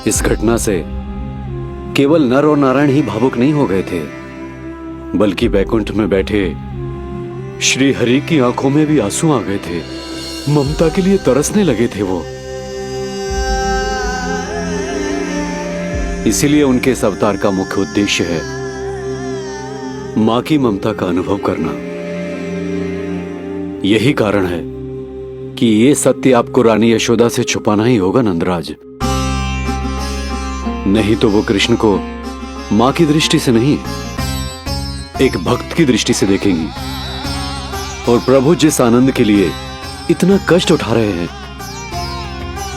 इस घटना से केवल नर और नारायण ही भावुक नहीं हो गए थे, बल्कि बैकुंठ में बैठे श्री हरि की आंखों में भी आंसू आ गए थे। ममता के लिए तरसने लगे थे वो। इसीलिए उनके इस अवतार का मुख्य उद्देश्य है मां की ममता का अनुभव करना। यही कारण है कि ये सत्य आपको रानी यशोदा से छुपाना ही होगा नंदराज। नहीं तो वो कृष्ण को मां की दृष्टि से नहीं, एक भक्त की दृष्टि से देखेंगी, और प्रभु जिस आनंद के लिए इतना कष्ट उठा रहे हैं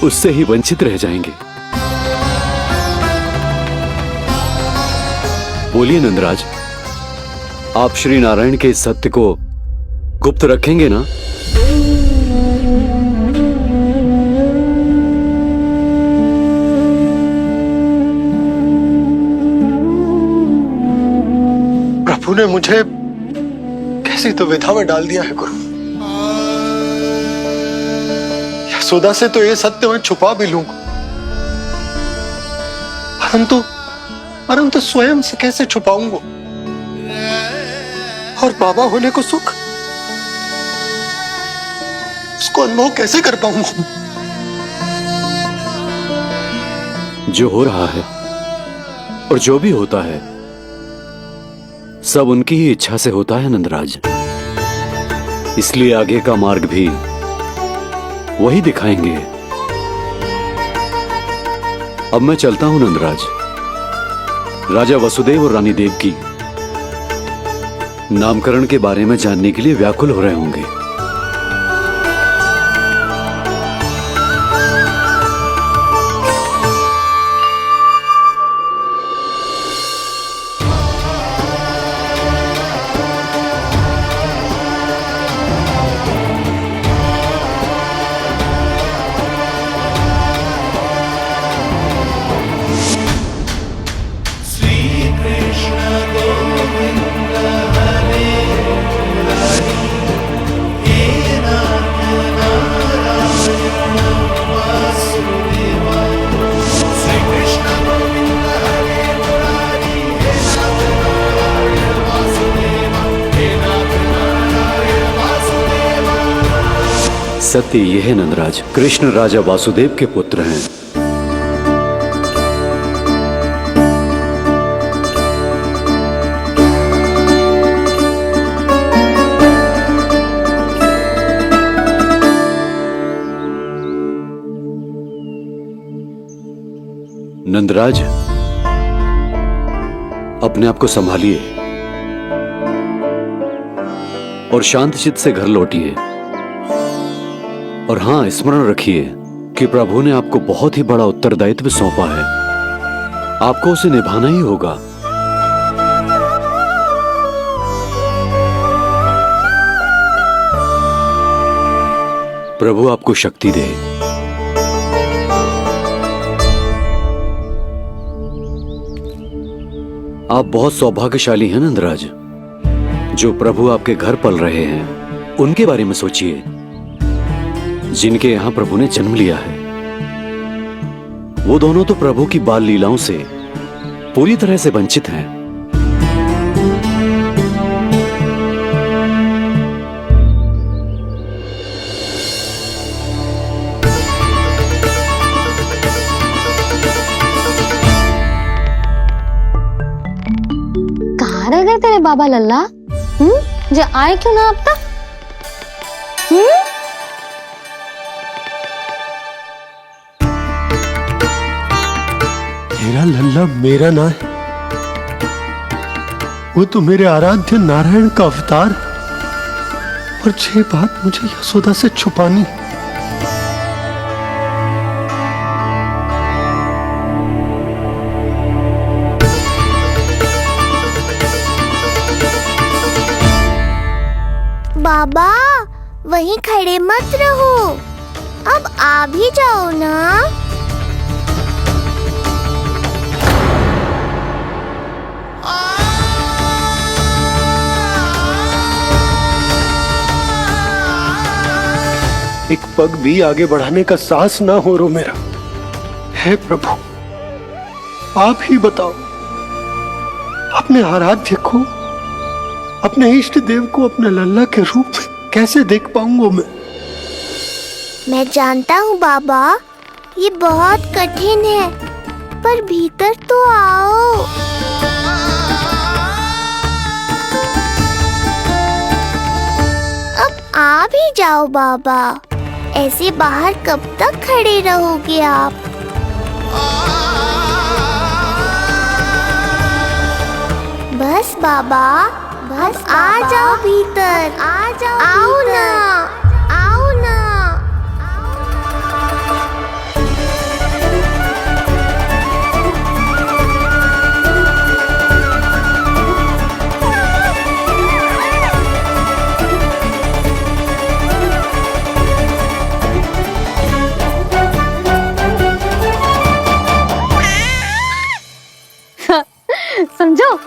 उससे ही वंचित रह जाएंगे। बोलिए नंदराज, आप श्री नारायण के इस सत्य को गुप्त रखेंगे ना? प्रभु ने मुझे कैसी दुविधा में डाल दिया है गुरु। यशोदा से तो ये सत्य मैं छुपा भी लूंगा, परंतु स्वयं से कैसे छुपाऊंगा? और बाबा होने को सुख, उसको अनुभव कैसे कर पाऊंगा? जो हो रहा है और जो भी होता है सब उनकी ही इच्छा से होता है नंदराज। इसलिए आगे का मार्ग भी वही दिखाएंगे। अब मैं चलता हूं नंदराज। राजा वसुदेव और रानी देवकी नामकरण के बारे में जानने के लिए व्याकुल हो रहे होंगे। सत्य यह है नंदराज, कृष्ण राजा वासुदेव के पुत्र हैं। नंदराज, अपने आप को संभालिए और शांत चित्त से घर लौटिए। और हां, स्मरण रखिए कि प्रभु ने आपको बहुत ही बड़ा उत्तरदायित्व सौंपा है, आपको उसे निभाना ही होगा। प्रभु आपको शक्ति दे। आप बहुत सौभाग्यशाली हैं नंदराज। जो प्रभु आपके घर पल रहे हैं उनके बारे में सोचिए, जिनके यहां प्रभु ने जन्म लिया है। वो दोनों तो प्रभु की बाल लीलाओं से पूरी तरह से वंचित हैं। कहाँ रह गए तेरे बाबा लल्ला? जो आए क्यों ना अब तक? तेरा लल्ला मेरा ना है, वो तो मेरे आराध्य नारायण का अवतार। और ये बात मुझे यशोदा से छुपानी। बाबा वहीं खड़े मत रहो, अब आ भी जाओ ना। एक पग भी आगे बढ़ाने का साहस ना हो रो मेरा। हे प्रभु, आप ही बताओ, अपने आराध्य को, अपने इष्ट देव को अपने लल्ला के रूप में कैसे देख पाऊंगा मैं जानता हूँ बाबा, ये बहुत कठिन है, पर भीतर तो आओ। अब आ भी जाओ बाबा, ऐसे बाहर कब तक खड़े रहोगे आप? बस बाबा, बस आ जाओ भीतर, आ जाओ, आओ ना, आओ ना। समझो?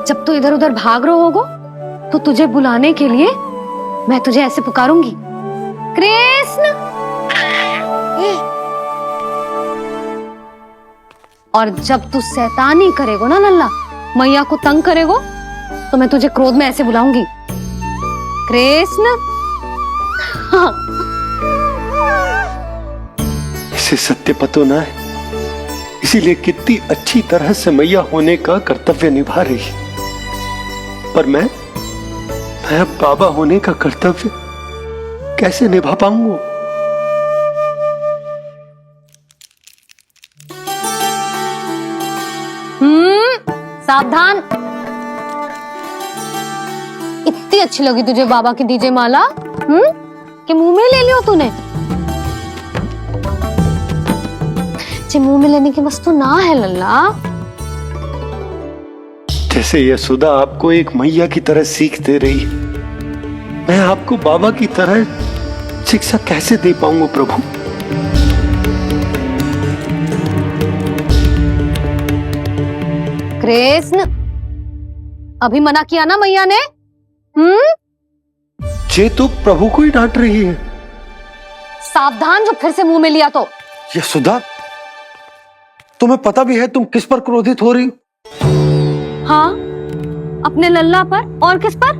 जब तू इधर उधर भाग रहा होगा तो तुझे बुलाने के लिए मैं तुझे ऐसे पुकारूंगी, कृष्ण। और जब तू शैतानी करेगो ना लल्ला, मैया को तंग करेगो, तो मैं तुझे क्रोध में ऐसे बुलाऊंगी, कृष्ण। हाँ। इसे सत्य पतो ना है, इसीलिए कितनी अच्छी तरह से मैया होने का कर्तव्य निभा रही है, पर मैं अब बाबा होने का कर्तव्य कैसे निभा पाऊंगा? सावधान। इतनी अच्छी लगी तुझे बाबा की दीजे माला, कि मुंह में ले लियो तूने? मुंह में लेने की वस्तु ना है लल्ला। जैसे यशोदा आपको एक मैया की तरह सीख दे रही है, मैं आपको बाबा की तरह शिक्षा कैसे दे पाऊंगा प्रभु? कृष्ण, अभी मना किया ना मैया ने? ये तो प्रभु को ही डांट रही है। सावधान, जो फिर से मुंह में लिया तो। यशोदा, तुम्हें पता भी है तुम किस पर क्रोधित हो रही हो? हाँ, अपने लल्ला पर। और किस पर?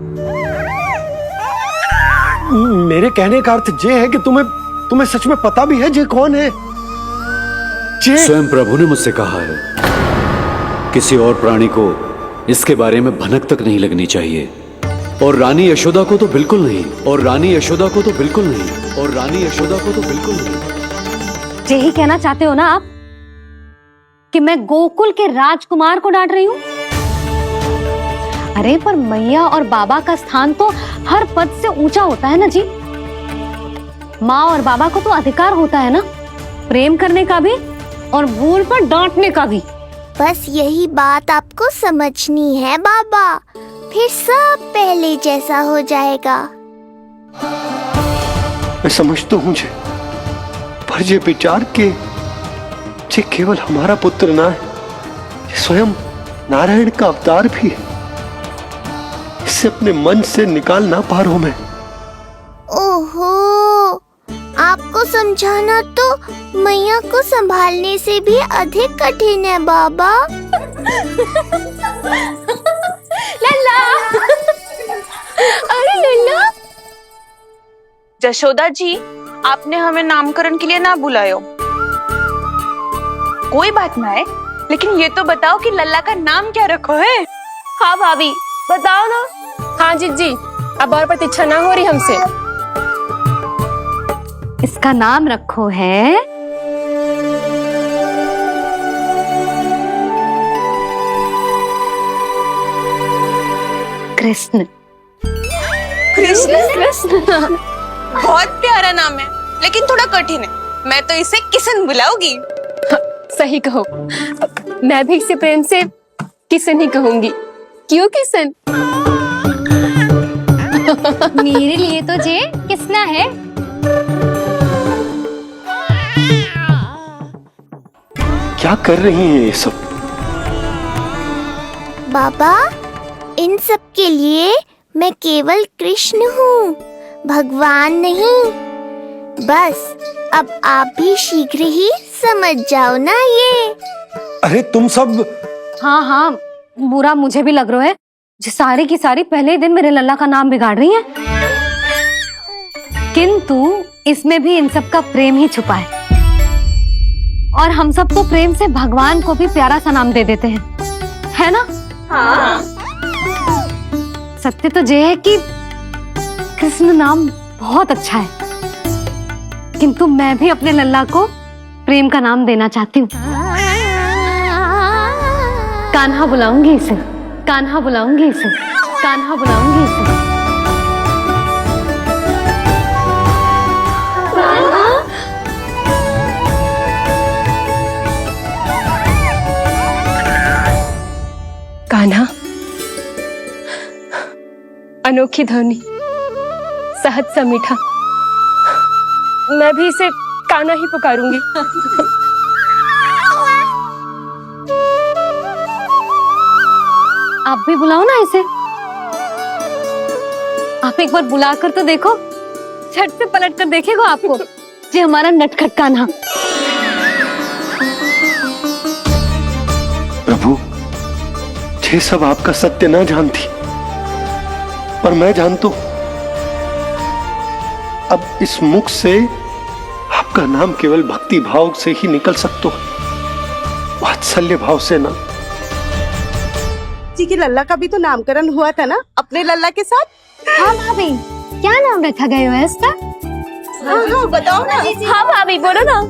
मेरे कहने का अर्थ ये है कि तुम्हें सच में पता भी है ये कौन है? स्वयं प्रभु ने मुझसे कहा है, किसी और प्राणी को इसके बारे में भनक तक नहीं लगनी चाहिए, और रानी यशोदा को तो बिल्कुल नहीं, और रानी यशोदा को तो बिल्कुल नहीं, और रानी यशोदा को तो बिल्कुल नहीं। यही कहना चाहते हो ना आप कि मैं गोकुल के राजकुमार को डांट रही हूँ? अरे पर मैया और बाबा का स्थान तो हर पद से ऊंचा होता है ना जी। माँ और बाबा को तो अधिकार होता है ना प्रेम करने का भी, और भूल पर डांटने का भी। बस यही बात आपको समझनी है बाबा, फिर सब पहले जैसा हो जाएगा। मैं समझ तो हूँ, पर ये विचार के ये केवल हमारा पुत्र ना है, ये स्वयं नारायण का अवतार भी है। इसे अपने मन से निकाल ना पा रहा हूं मैं। ओहो, आपको समझाना तो मैया को संभालने से भी अधिक कठिन है बाबा। लल्ला, अरे लल्ला। जशोदा जी, आपने हमें नामकरण के लिए ना बुलायो। कोई बात ना है, लेकिन ये तो बताओ कि लल्ला का नाम क्या रखो है? हाँ भाभी, बताओ ना। हाँ जीजी, अब और प्रतीक्षा ना हो रही हमसे। इसका नाम रखो है कृष्ण। कृष्ण? बहुत प्यारा नाम है, लेकिन थोड़ा कठिन है। मैं तो इसे किशन बुलाऊंगी। सही कहो, मैं भी इसे प्रेम से किशन ही कहूंगी। क्यों किशन? मेरे लिए तो जे किसना है। क्या कर रही हैं ये सब? बाबा, इन सब के लिए मैं केवल कृष्ण हूँ, भगवान नहीं। बस अब आप भी शीघ्र ही समझ जाओ ना ये। अरे तुम सब हाँ हाँ, बुरा मुझे भी लग रहा है, जो सारी की सारी पहले ही दिन मेरे लल्ला का नाम बिगाड़ रही है। किंतु इसमें भी इन सब का प्रेम ही छुपा है, और हम सब तो प्रेम से भगवान को भी प्यारा सा नाम दे देते हैं, है ना? हाँ। सत्य तो ये है कि कृष्ण नाम बहुत अच्छा है, किंतु मैं भी अपने लल्ला को प्रेम का नाम देना चाहती हूँ। कान्हा बुलाऊंगी इसे, कान्हा बुलाऊंगी इसे, कान्हा बुलाऊंगी इसे। कान्हा, अनोखी ध्वनि, सहज सा मीठा, मैं भी इसे कान्हा ही पुकारूंगी। आप भी बुलाओ ना इसे। आप एक बार बुला कर तो देखो, झट से पलट कर देखेगा आपको ये हमारा नटखट कान्हा। प्रभु, ये सब आपका सत्य ना जानती, पर मैं जानता हूं। अब इस मुख से आपका नाम केवल भक्ति भाव से ही निकल सकता है, वात्सल्य भाव से ना। जी की लल्ला का भी तो नामकरण हुआ था ना अपने लल्ला के साथ। हाँ भाभी, क्या नाम रखा गया है इसका? हाँ, बताओ ना। हाँ भाभी, बोलो ना,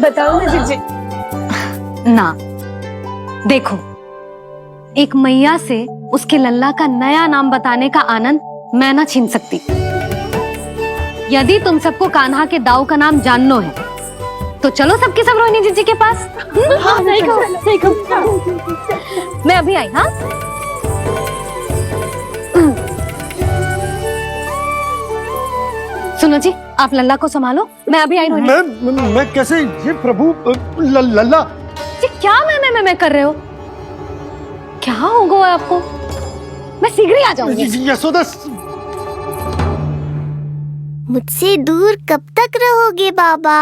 बताओ ना जीजी। ना, देखो, एक मैया से उसके लल्ला का नया नाम बताने का आनंद मैं ना छीन सकती। यदि तुम सबको कान्हा के दाऊ का नाम जानना है तो चलो सबके सब रोहिणी जीजी के पास। हाँ, सही कहो, सही कहो। मैं अभी आई। हाँ, सुनो जी, आप लल्ला को संभालो, मैं अभी आई। रोहिणी, मैं कैसे? ये प्रभु लल्ला। ये क्या मैं कर रहे हो? क्या हो गया आपको? मैं शीघ्र ही आ जाऊंगी। यशोदा, मुझसे दूर कब तक रहोगे बाबा?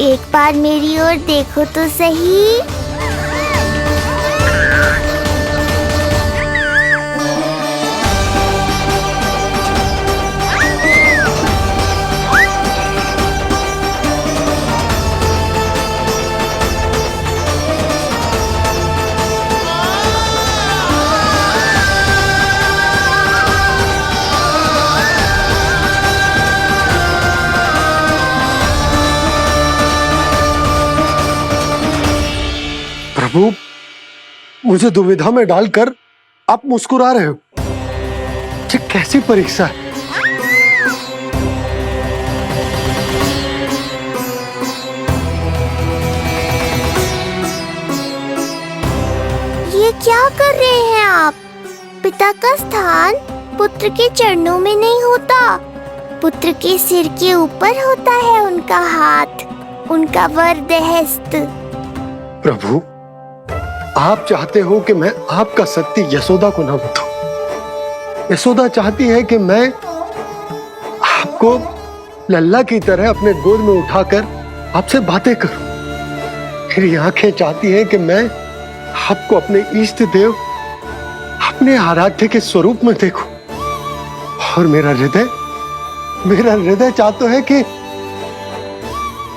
एक बार मेरी ओर देखो तो सही। प्रभु, मुझे दुविधा में डालकर आप मुस्कुरा रहे हो। ये कैसी परीक्षा है? ये क्या कर रहे हैं आप? पिता का स्थान पुत्र के चरणों में नहीं होता, पुत्र के सिर के ऊपर होता है उनका हाथ, उनका वरदहस्त। प्रभु, आप चाहते हो कि मैं आपका सत्य यशोदा को ना बताऊं। यशोदा चाहती है कि मैं आपको लल्ला की तरह अपने गोद में उठाकर आपसे बातें करूं। मेरी आंखें चाहती हैं कि मैं आपको अपने इष्ट देव, अपने आराध्य के स्वरूप में देखूं। और मेरा हृदय चाहता है कि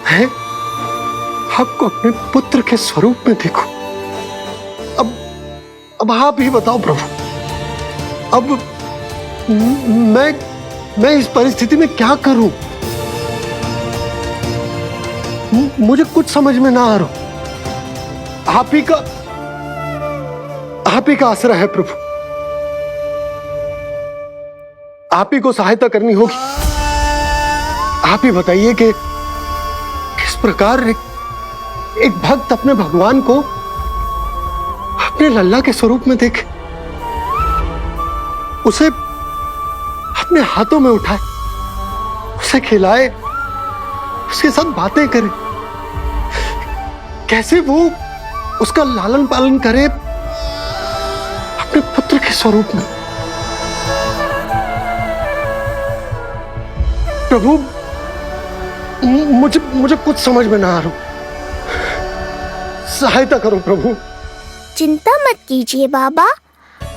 मैं आपको अपने पुत्र के स्वरूप में देखूं। अब आप ही बताओ प्रभु, अब मैं इस परिस्थिति में क्या करूं? मुझे कुछ समझ में ना आ रहा। आप ही का आसरा है प्रभु। आप ही को सहायता करनी होगी। आप ही बताइए कि किस प्रकार एक भक्त अपने भगवान को अपने लल्ला के स्वरूप में देखे, उसे अपने हाथों में उठाए, उसे खिलाए, उसके साथ बातें करे। कैसे वो उसका लालन पालन करे अपने पुत्र के स्वरूप में। प्रभु, मुझे कुछ समझ में ना आ रहा, सहायता करो प्रभु। चिंता मत कीजिए बाबा,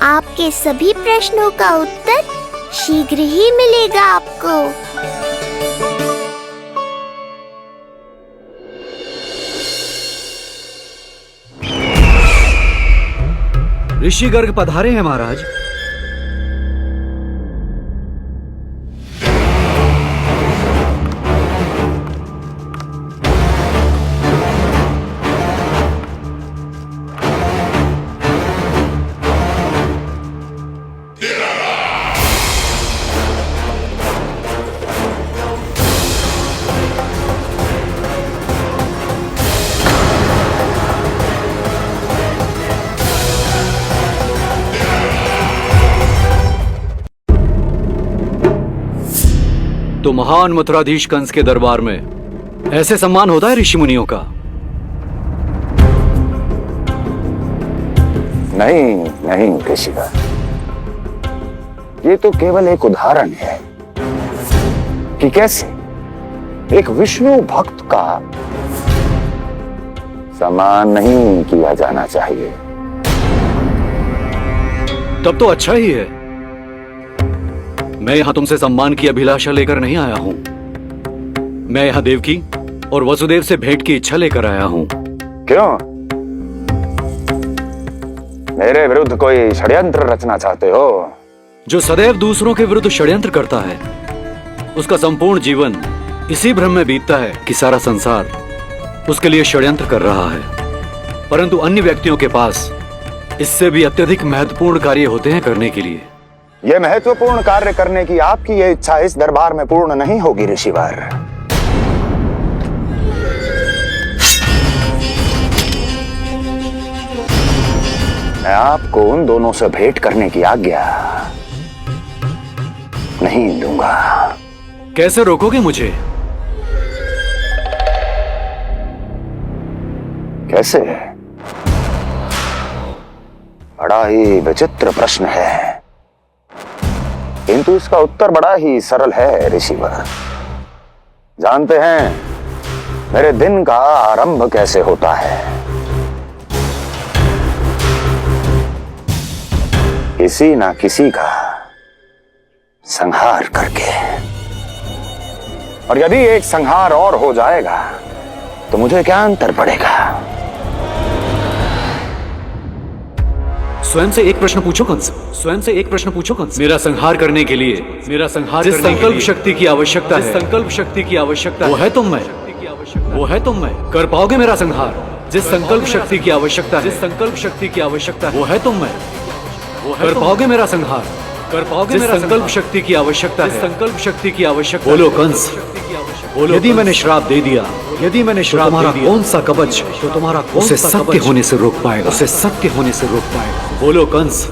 आपके सभी प्रश्नों का उत्तर शीघ्र ही मिलेगा आपको। ऋषि गर्ग पधारे हैं महाराज। तो महान मथुराधीश कंस के दरबार में ऐसे सम्मान होता है ऋषि मुनियों का? नहीं नहीं ऋषिवर, ये तो केवल एक उदाहरण है कि कैसे एक विष्णु भक्त का सम्मान नहीं किया जाना चाहिए। तब तो अच्छा ही है। मैं यहां तुमसे सम्मान की अभिलाषा लेकर नहीं आया हूं। मैं यहां देवकी और वसुदेव से भेंट की इच्छा लेकर आया हूं। क्यों? मेरे विरुद्ध कोई षड्यंत्र रचना चाहते हो? जो सदैव दूसरों के विरुद्ध षड्यंत्र करता है, उसका संपूर्ण जीवन इसी भ्रम में बीतता है कि सारा संसार उसके लिए षड्यंत्र कर रहा है। परंतु अन्य व्यक्तियों के पास इससे भी अत्यधिक महत्वपूर्ण कार्य होते हैं करने के लिए। यह महत्वपूर्ण कार्य करने की आपकी यह इच्छा इस दरबार में पूर्ण नहीं होगी ऋषिवर। मैं आपको उन दोनों से भेंट करने की आज्ञा नहीं दूंगा। कैसे रोकोगे मुझे? कैसे? बड़ा ही विचित्र प्रश्न है, किंतु इसका उत्तर बड़ा ही सरल है ऋषिवर। जानते हैं मेरे दिन का आरंभ कैसे होता है? किसी ना किसी का संहार करके। और यदि एक संहार और हो जाएगा तो मुझे क्या अंतर पड़ेगा? स्वयं से एक प्रश्न पूछो कंस। स्वयं से एक प्रश्न पूछो कंस। मेरा संहार करने के लिए, जिस संकल्प शक्ति की आवश्यकता है, संकल्प शक्ति की आवश्यकता वो है तुम में, वो है तुम में। कर पाओगे मेरा संहार? जिस संकल्प शक्ति की आवश्यकता है, जिस संकल्प शक्ति की आवश्यकता है वो है तुम में। कर पाओगे मेरा संहार? कर पाओगे मेरा संकल्प शक्ति की आवश्यकता है, संकल्प शक्ति की आवश्यकता। बोलो कंस, यदि मैंने श्राप दे दिया, यदि मैंने श्राप दे दिया, कौन सा कवच तो तुम्हारा उसे सत्य होने से रोक पाएगा? उसे सत्य होने से रोक पाएगा? बोलो कंस,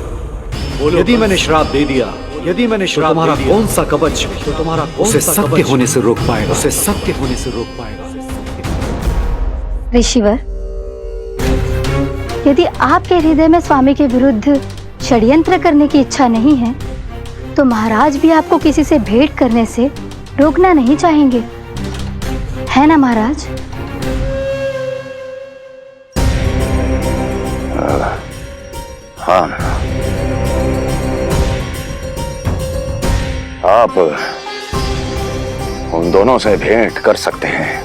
बोलो। यदि मैंने श्राप दे दिया, यदि मैंने श्राप तुम्हारा कौन सा कवच तो तुम्हारा उसे सत्य होने से रोक पाएगा? उसे सत्य होने से रोक पाएगा? ऋषिवर, यदि आपके हृदय में स्वामी के विरुद्ध षड्यंत्र करने की इच्छा नहीं है, तो महाराज भी आपको किसी से भेंट करने से रोकना नहीं चाहेंगे, है ना महाराज? हाँ, आप उन दोनों से भेंट कर सकते हैं।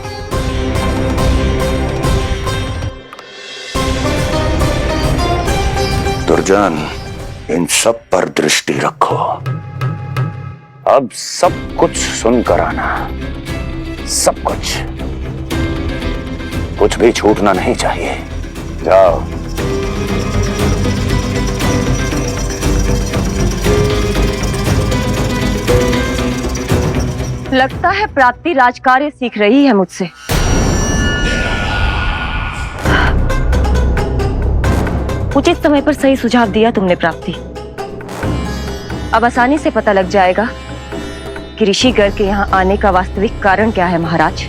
दुर्जन, इन सब पर दृष्टि रखो। अब सब कुछ सुनकर आना, सब कुछ भी छूटना नहीं चाहिए। जाओ। लगता है प्राप्ति राजकार्य सीख रही है मुझसे। उचित समय पर सही सुझाव दिया तुमने प्राप्ति। अब आसानी से पता लग जाएगा कि ऋषि गर्ग के यहाँ आने का वास्तविक कारण क्या है महाराज।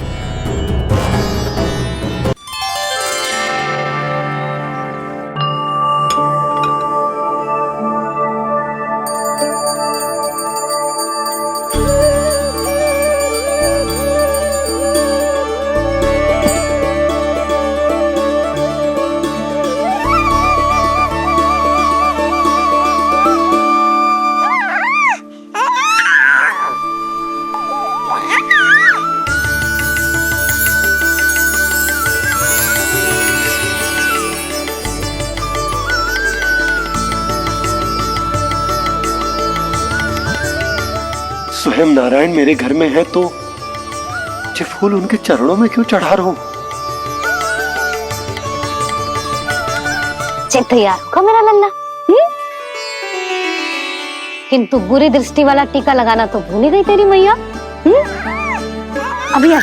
स्वयं नारायण मेरे घर में है तो ये फूल उनके चरणों में क्यों चढ़ा रहा हूं? तैयार हो मेरा लल्ला। किंतु बुरी दृष्टि वाला टीका लगाना तो भूल ही गई तेरी मैया। अभी आ।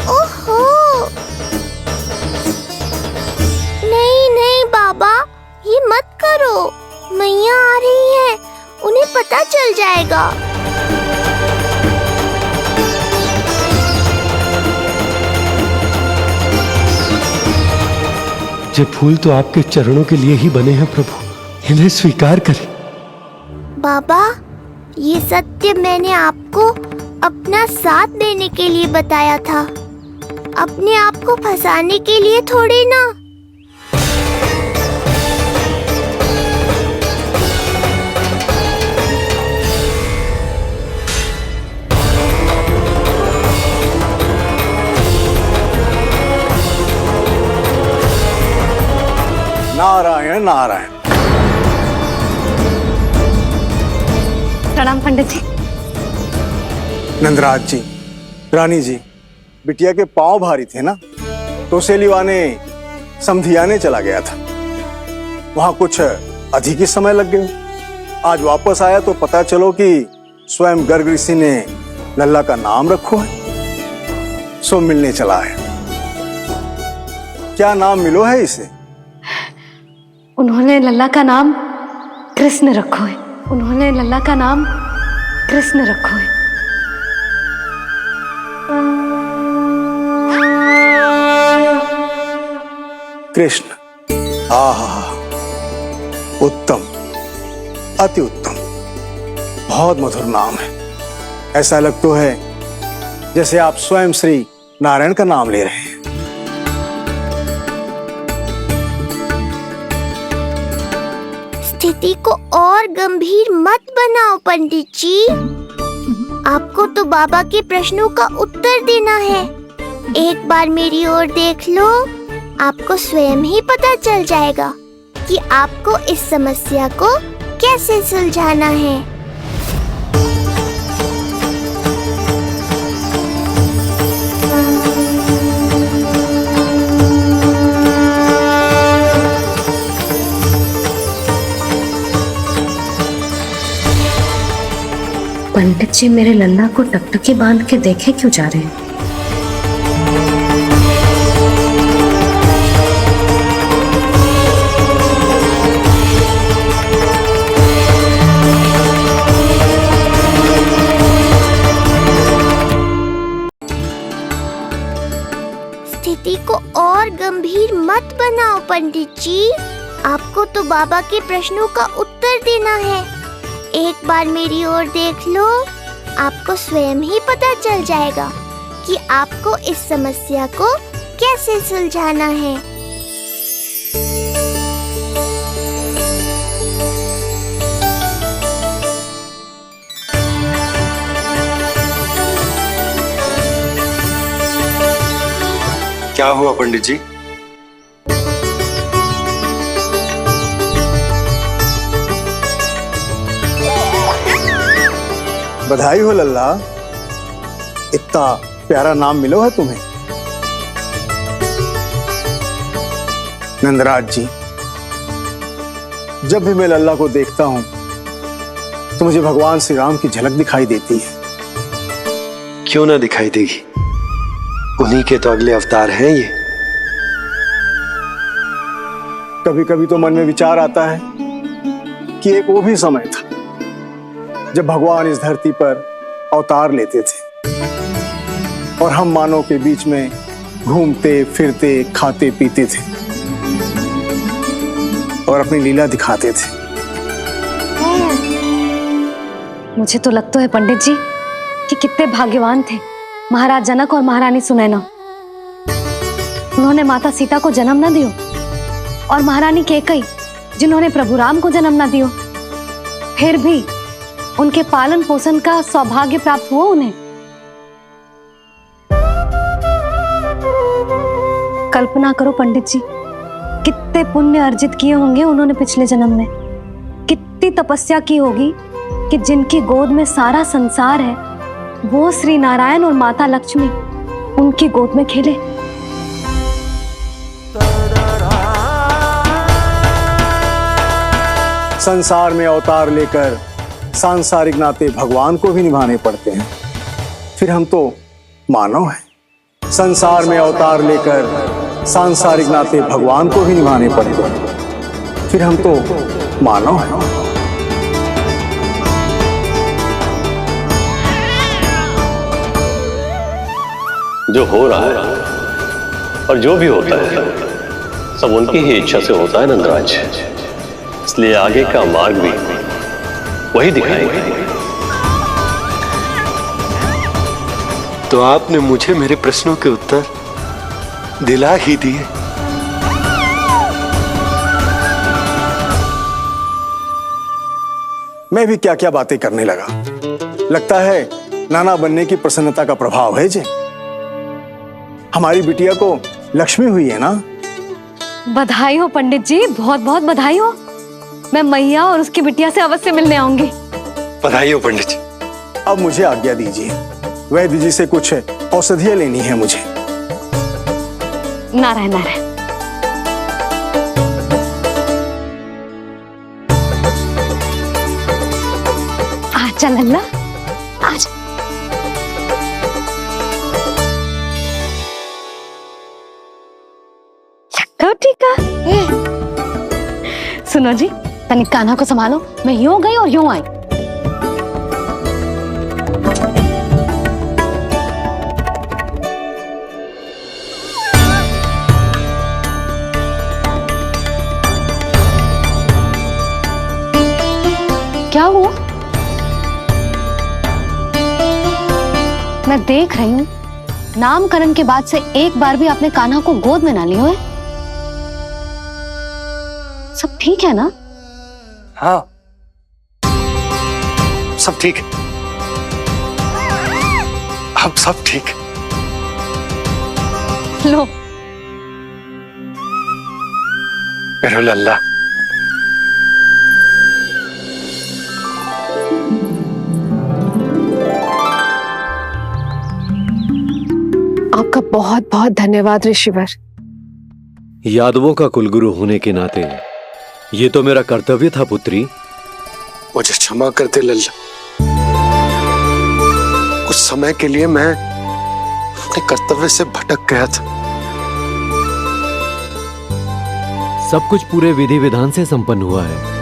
ओहो, नहीं नहीं बाबा, ये मत करो। मैया आ रही है, उन्हें पता चल जाएगा। ये फूल तो आपके चरणों के लिए ही बने हैं प्रभु, इन्हें स्वीकार करें। बाबा, ये सत्य मैंने आपको अपना साथ देने के लिए बताया था, अपने आप को फंसाने के लिए थोड़ी ना। नारायण नारायण। प्रणाम पंडित जी। नंदराज जी, रानी जी, बिटिया के पांव भारी थे ना, तो उसे लिवाने समधियाने चला गया था। वहां कुछ अधिक ही समय लग गया। आज वापस आया तो पता चलो कि स्वयं गर्ग ऋषि ने लल्ला का नाम रखो है, सो मिलने चला है। क्या नाम मिलो है इसे? उन्होंने लल्ला का नाम कृष्ण रखो है। उन्होंने लल्ला का नाम कृष्ण रखो है। कृष्ण। आहा, उत्तम, अति उत्तम, बहुत मधुर नाम है। ऐसा लग तो है जैसे आप स्वयं श्री नारायण का नाम ले रहे हैं। स्थिति को और गंभीर मत बनाओ पंडित जी। आपको तो बाबा के प्रश्नों का उत्तर देना है। एक बार मेरी ओर देख लो, आपको स्वयं ही पता चल जाएगा कि आपको इस समस्या को कैसे सुलझाना है। पंडित जी मेरे लल्ला को टकटकी बांध के देखे क्यों जा रहे हैं? स्थिति को और गंभीर मत बनाओ पंडित जी। आपको तो बाबा के प्रश्नों का उत्तर देना है। एक बार मेरी ओर देख लो, आपको स्वयं ही पता चल जाएगा कि आपको इस समस्या को कैसे सुलझाना है। क्या हुआ पंडित जी? बधाई हो लल्ला, इतना प्यारा नाम मिलो है तुम्हें। नंदराज जी, जब भी मैं लल्ला को देखता हूं तो मुझे भगवान श्री राम की झलक दिखाई देती है। क्यों ना दिखाई देगी, उन्हीं के तो अगले अवतार हैं ये। कभी कभी तो मन में विचार आता है कि एक वो भी समय था जब भगवान इस धरती पर अवतार लेते थे और हम मानव के बीच में घूमते फिरते खाते पीते थे और अपनी लीला दिखाते थे। मुझे तो लगता है पंडित जी कि कितने भाग्यवान थे महाराज जनक और महारानी सुनैना। उन्होंने माता सीता को जन्म न दियो और महारानी कैकई जिन्होंने प्रभु राम को जन्म न दियो, फिर भी उनके पालन पोषण का सौभाग्य प्राप्त हुआ उन्हें। कल्पना करो पंडित जी, कितने कितने पुण्य अर्जित किए होंगे उन्होंने पिछले जन्म में, कितनी तपस्या की होगी कि जिनकी गोद में सारा संसार है वो श्री नारायण और माता लक्ष्मी उनकी गोद में खेले। संसार में अवतार लेकर सांसारिक नाते भगवान को भी निभाने पड़ते हैं, फिर हम तो मानव हैं। संसार में अवतार लेकर सांसारिक नाते भगवान को भी निभाने पड़ते हैं, फिर हम तो मानव हैं। जो हो रहा है और जो भी होता है सब उनकी ही इच्छा से होता है नंदराज, इसलिए आगे का मार्ग भी वही दिखाएंगे। तो आपने मुझे मेरे प्रश्नों के उत्तर दिला ही दिए। मैं भी क्या क्या बातें करने लगा। लगता है नाना बनने की प्रसन्नता का प्रभाव है जी। हमारी बिटिया को लक्ष्मी हुई है ना। बधाई हो पंडित जी, बहुत बहुत बधाई हो। मैं मैया और उसकी बिटिया से अवश्य मिलने आऊंगी। बधाई हो पंडित जी। अब मुझे आज्ञा दीजिए, वैद्य जी से कुछ औषधियां लेनी है मुझे। नारायण नारायण। आजा लल्ला, आजा। लगा टीका। सुनो जी, तनिक कान्हा को संभालो, मैं यूं गई और यूं आई। क्या हुआ? मैं देख रही हूँ नामकरण के बाद से एक बार भी आपने कान्हा को गोद में ना लिया है। सब ठीक है ना? हाँ, सब ठीक है। अब सब ठीक है। लो मेरा लल्ला। आपका बहुत बहुत धन्यवाद ऋषिवर। यादवों का कुलगुरु होने के नाते ये तो मेरा कर्तव्य था पुत्री। मुझे क्षमा कर दे लल्ला। कुछ समय के लिए मैं अपने कर्तव्य से भटक गया था। सब कुछ पूरे विधि विधान से संपन्न हुआ है।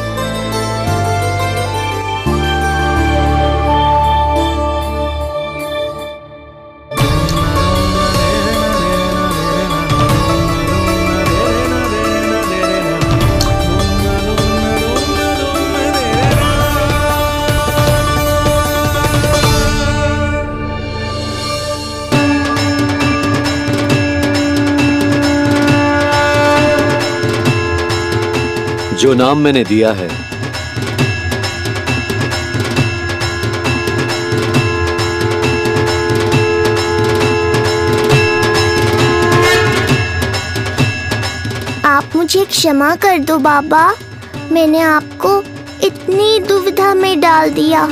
जो नाम मैंने दिया है आप मुझे क्षमा कर दो बाबा, मैंने आपको इतनी दुविधा में डाल दिया।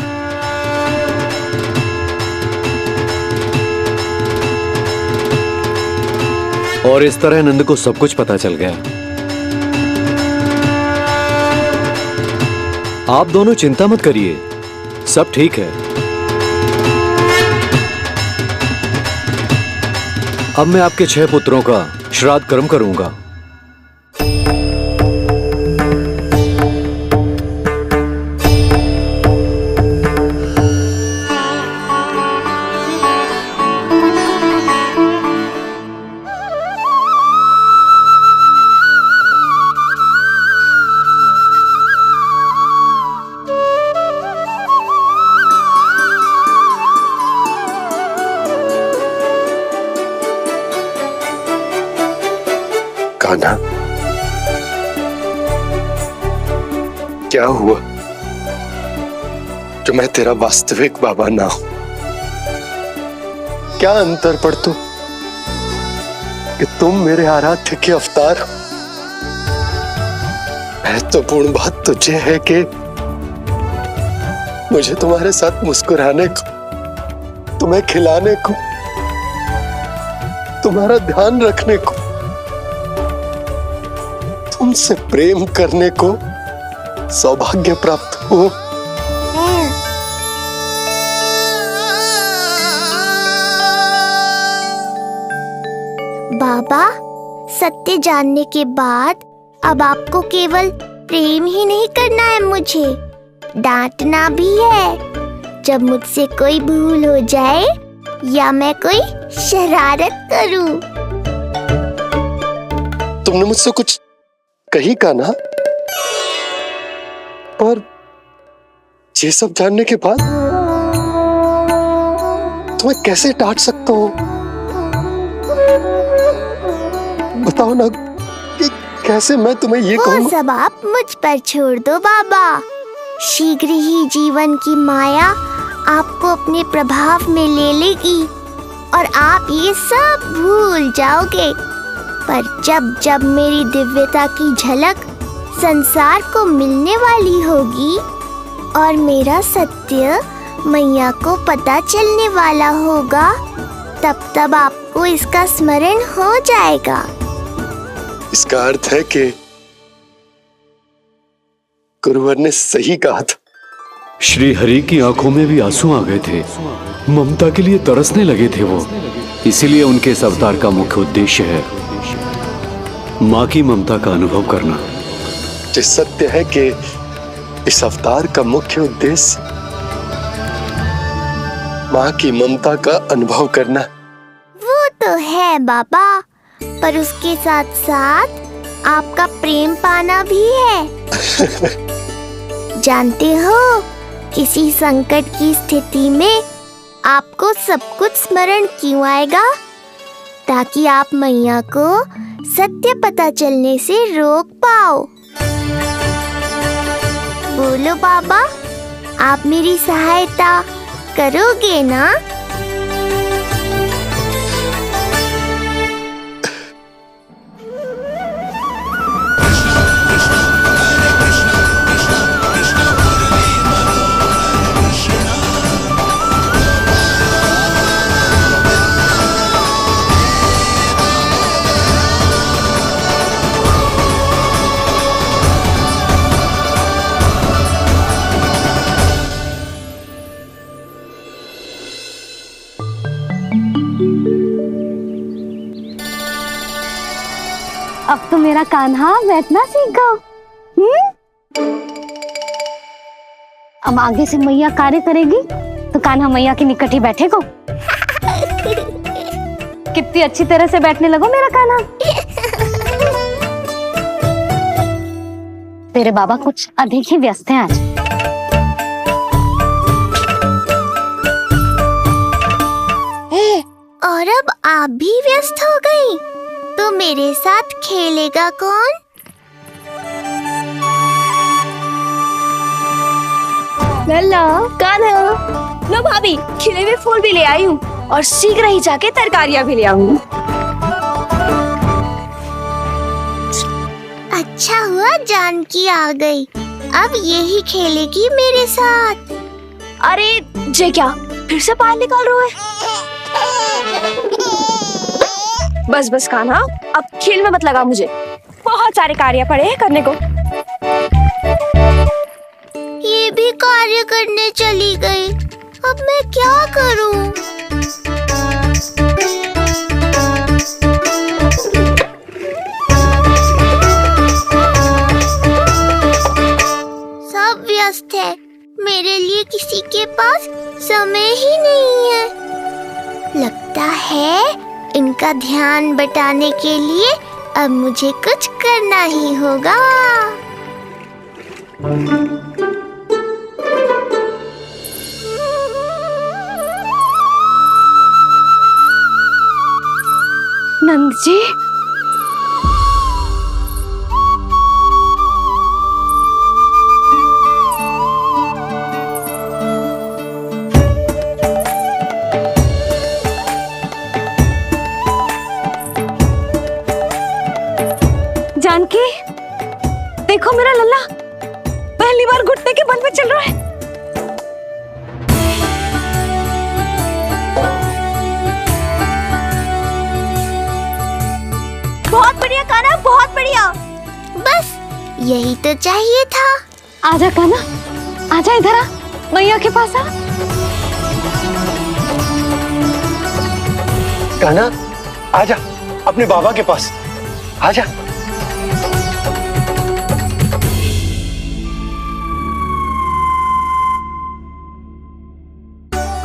और इस तरह नंद को सब कुछ पता चल गया। आप दोनों चिंता मत करिए, सब ठीक है। अब मैं आपके 6 पुत्रों का श्राद्ध कर्म करूंगा। कान्हा, क्या हुआ जो मैं तेरा वास्तविक बाबा ना हूं? क्या अंतर पड़ तू कि तुम मेरे आराध्य के अवतार हो महत्वपूर्ण बात तो ये है कि मुझे तुम्हारे साथ मुस्कुराने को, तुम्हें खिलाने को, तुम्हारा ध्यान रखने को, तुमसे प्रेम करने को सौभाग्य प्राप्त हो। बाबा, सत्य जानने के बाद अब आपको केवल प्रेम ही नहीं करना है, मुझे डांटना भी है जब मुझसे कोई भूल हो जाए या मैं कोई शरारत करूं। तुमने मुझसे कुछ कही का ना, पर ये सब जानने के बाद तुम्हें कैसे डांट सकता हूँ? बताओ ना कि कैसे मैं तुम्हें ये वो कहूँगा? सब आप मुझ पर छोड़ दो बाबा। शीघ्र ही जीवन की माया आपको अपने प्रभाव में ले लेगी और आप ये सब भूल जाओगे। पर जब जब मेरी दिव्यता की झलक संसार को मिलने वाली होगी और मेरा सत्य मैया को पता चलने वाला होगा, तब तब आपको इसका स्मरण हो जाएगा। इसका अर्थ है कि गुरुवर ने सही कहा था। श्री हरि की आंखों में भी आंसू आ गए थे, ममता के लिए तरसने लगे थे वो। इसीलिए उनके इस अवतार का मुख्य उद्देश्य है माँ की ममता का अनुभव करना। जो सत्य है कि इस अवतार का मुख्य उद्देश्य माँ की ममता का अनुभव करना। वो तो है बाबा, पर उसके साथ साथ आपका प्रेम पाना भी है। जानते हो, किसी संकट की स्थिति में आपको सब कुछ स्मरण क्यों आएगा? ताकि आप मैया को सत्य पता चलने से रोक पाओ। बोलो बाबा, आप मेरी सहायता करोगे ना? अब तो मेरा कान्हा बैठना सीख गया। अब आगे से मैया कार्य करेगी तो कान्हा मैया के निकट ही बैठेगा। कितनी अच्छी तरह से बैठने लगो मेरा कान्हा। तेरे बाबा कुछ अधिक ही व्यस्त हैं आज। और अब आप भी व्यस्त हो गई, तो मेरे साथ खेलेगा कौन? लल्ला, कान्हा, लो भाभी, खिले हुए फूल भी ले आई हूँ और शीघ्र ही जाके तरकारियाँ भी ले आऊंगी। अच्छा हुआ जानकी आ गई, अब यही खेलेगी मेरे साथ। अरे जे क्या, फिर से पानी निकाल रहे हो? बस बस कान्हा, अब खेल में मत लगा मुझे, बहुत सारे कार्य पड़े हैं करने को। ये भी कार्य करने चली गई, अब मैं क्या करूं? सब व्यस्त है, मेरे लिए किसी के पास समय ही नहीं है। लगता है इनका ध्यान बटाने के लिए अब मुझे कुछ करना ही होगा। नंद जी, जानकी, देखो मेरा पहली बार घुटने के बल पे चल रहा है। बहुत बढ़िया कान्हा, बहुत बढ़िया। बस यही तो चाहिए था। आजा कान्हा, आजा इधर आ, मैया के पास आ। कान्हा आजा अपने बाबा के पास, आजा।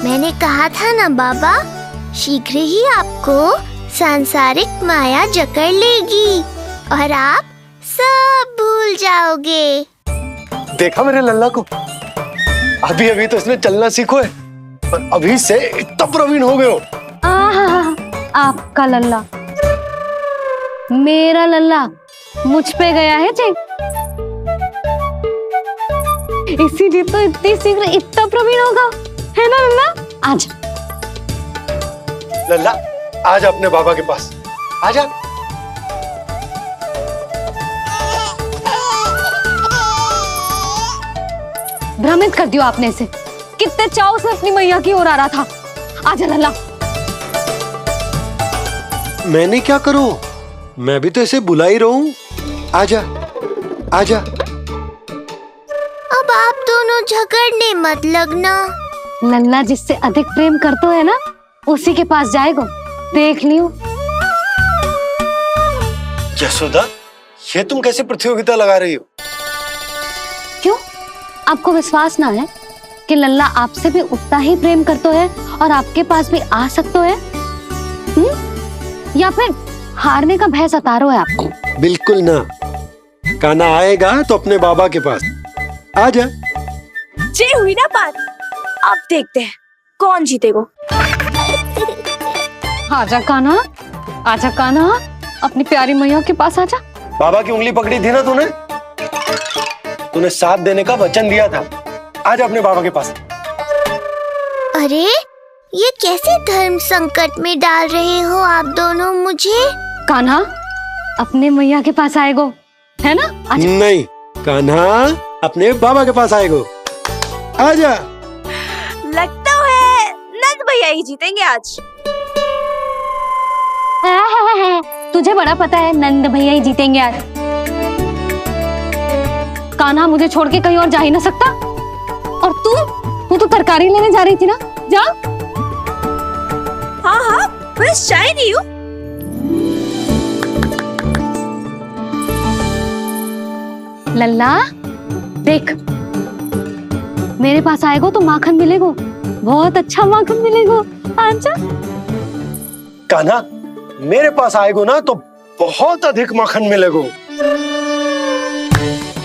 मैंने कहा था ना बाबा, शीघ्र ही आपको सांसारिक माया जकड़ लेगी और आप सब भूल जाओगे। देखा मेरे लल्ला को, अभी अभी तो इसने चलना सीखो है, पर अभी से इतना प्रवीण हो गए हो। आपका लल्ला, मेरा लल्ला मुझ पे गया है जी, इसीलिए तो इतनी शीघ्र इतना प्रवीण होगा, है ना लल्ला? आजा लल्ला, आजा अपने बाबा के पास, आजा। भ्रमित कर दियो आपने इसे, कितने चाव से अपनी मैया की ओर आ रहा था। आजा लल्ला। मैंने क्या करूं, मैं भी तो इसे बुला ही रहा हूं। आजा आजा। अब आप दोनों झगड़ने मत लगना। लल्ला जिससे अधिक प्रेम करतो है ना, उसी के पास जाएगो, देख लियो। यशोदा, ये तुम कैसे प्रतियोगिता लगा रही हो? क्यों, आपको विश्वास ना है कि लल्ला आपसे भी उतना ही प्रेम करतो है और आपके पास भी आ सकतो है? या फिर हारने का भय सता रहा है आपको? बिल्कुल ना, कान्हा आएगा तो अपने बाबा के पास, आजा। जे हुई ना बात, अब देखते हैं कौन जीतेगा। आजा कान्हा, आजा कान्हा, अपनी प्यारी मैया के पास आजा। बाबा की उंगली पकड़ी थी ना तूने, तूने साथ देने का वचन दिया था। आजा अपने बाबा के पास। अरे ये कैसे धर्म संकट में डाल रहे हो आप दोनों मुझे? कान्हा अपने मैया के पास आएगो, है ना? आजा। नहीं, कान्हा अपने बाबा के पास आएगो, आजा। लगता है नंद भैया ही जीतेंगे आज। तुझे बड़ा पता है नंद भैया ही जीतेंगे आज। कान्हा मुझे छोड़ के कहीं और जा ही ना सकता। और तू तो तरकारी लेने जा रही थी ना, जा। हाँ हाँ, बस जा ही रही हूँ। लल्ला देख, मेरे पास आएगो तो माखन मिलेगो, बहुत अच्छा माखन मिलेगो। आजा। कान्हा मेरे पास आएगो ना तो बहुत अधिक माखन मिलेगो,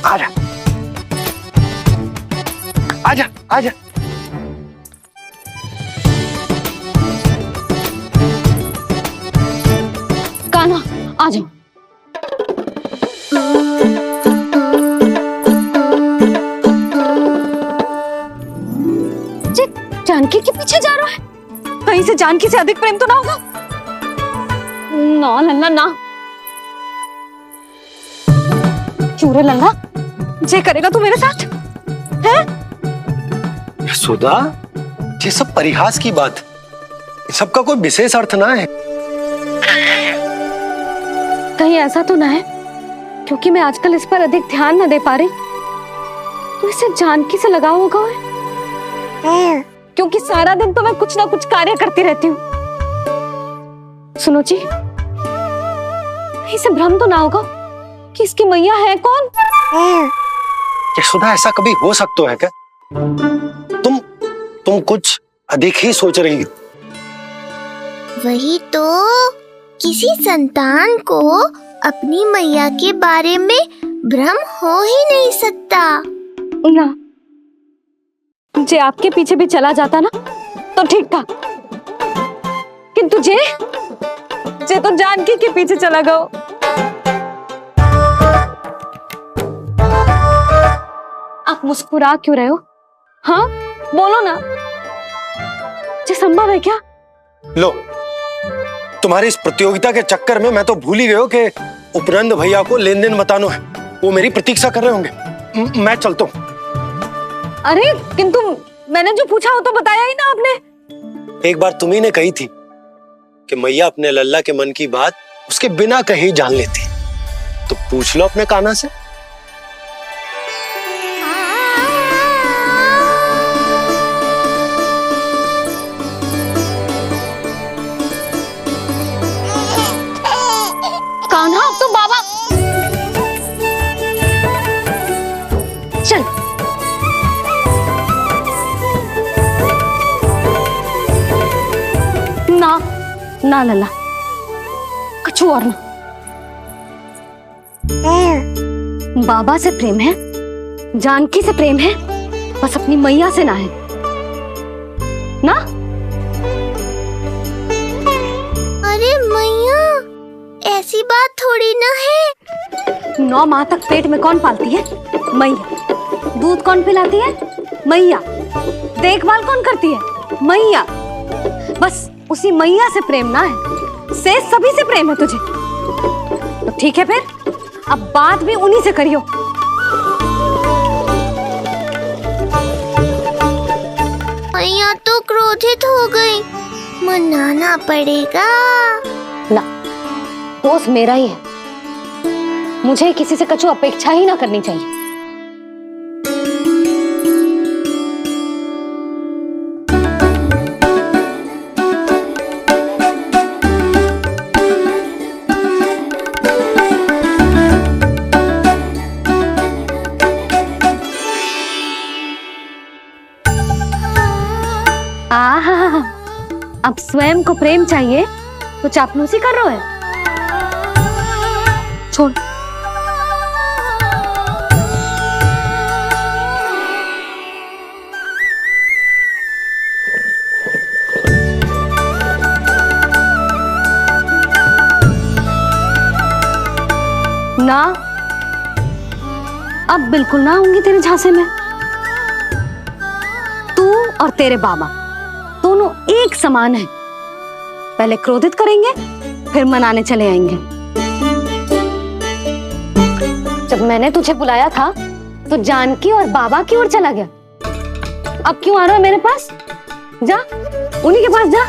आजा आजा आजा। कान्हा आ जाओ। जानकी के पीछे जा रहा है, कहीं से जानकी से अधिक प्रेम तो ना होगा? ना लल्ला ना। क्यों रे लल्ला, जे करेगा तू मेरे साथ है? यशोदा, ये सब परिहास की बात, सबका कोई विशेष अर्थ ना है। कहीं ऐसा तो ना है क्योंकि मैं आजकल इस पर अधिक ध्यान न दे पा रही तो इसे जानकी से लगाव होगा है? क्योंकि सारा दिन तो मैं कुछ ना कुछ कार्य करती रहती हूँ। सुनो जी, इसे भ्रम तो ना होगा कि इसकी मैया है कौन? यशोदा, ऐसा कभी हो सकता है क्या? तुम कुछ अधिक ही सोच रही हो। वही तो, किसी संतान को अपनी मैया के बारे में भ्रम हो ही नहीं सकता। ना, जे आपके पीछे भी चला जाता ना तो ठीक था, किंतु जे तो जानकी के पीछे चला गया। आप मुस्कुरा क्यों रहे हो? हाँ बोलो ना, जे संभव है क्या? लो, तुम्हारी इस प्रतियोगिता के चक्कर में मैं तो भूल ही गया कि उपनंद भैया को लेन देन बताना है। वो मेरी प्रतीक्षा कर रहे होंगे। मैं चलता हूँ। अरे किंतु मैंने जो पूछा हो तो बताया ही ना आपने। एक बार तुम्ही ने कही थी कि मैया अपने लल्ला के मन की बात उसके बिना कहीं जान लेती, तो पूछ लो अपने कान्हा से। कान्हा अब तो बाबा चल। ना ना लल्ला, कछु और ना। बाबा से प्रेम है, जानकी से प्रेम है, बस अपनी मैया से ना है ना। अरे मैया, ऐसी बात थोड़ी ना है। 9 माह तक पेट में कौन पालती है? मैया। दूध कौन पिलाती है? मैया। देखभाल कौन करती है? मैया। बस उसी मैया से प्रेम ना है, से सभी से प्रेम है तुझे। तो ठीक है फिर, अब बात भी उन्हीं से करियो। मैया तो क्रोधित हो गई, मनाना पड़ेगा। ना, दोस्त मेरा ही है, मुझे किसी से कछु अपेक्षा ही ना करनी चाहिए। आहा, अब स्वयं को प्रेम चाहिए तो चापलूसी कर रहे हो? छोड़। ना, अब बिल्कुल ना आऊंगी तेरे झांसे में। तू और तेरे बाबा दोनों एक समान हैं। पहले क्रोधित करेंगे, फिर मनाने चले आएंगे। जब मैंने तुझे बुलाया था तो जानकी और बाबा की ओर चला गया। अब क्यों आ रहा है मेरे पास? जा, उन्हीं के पास जा।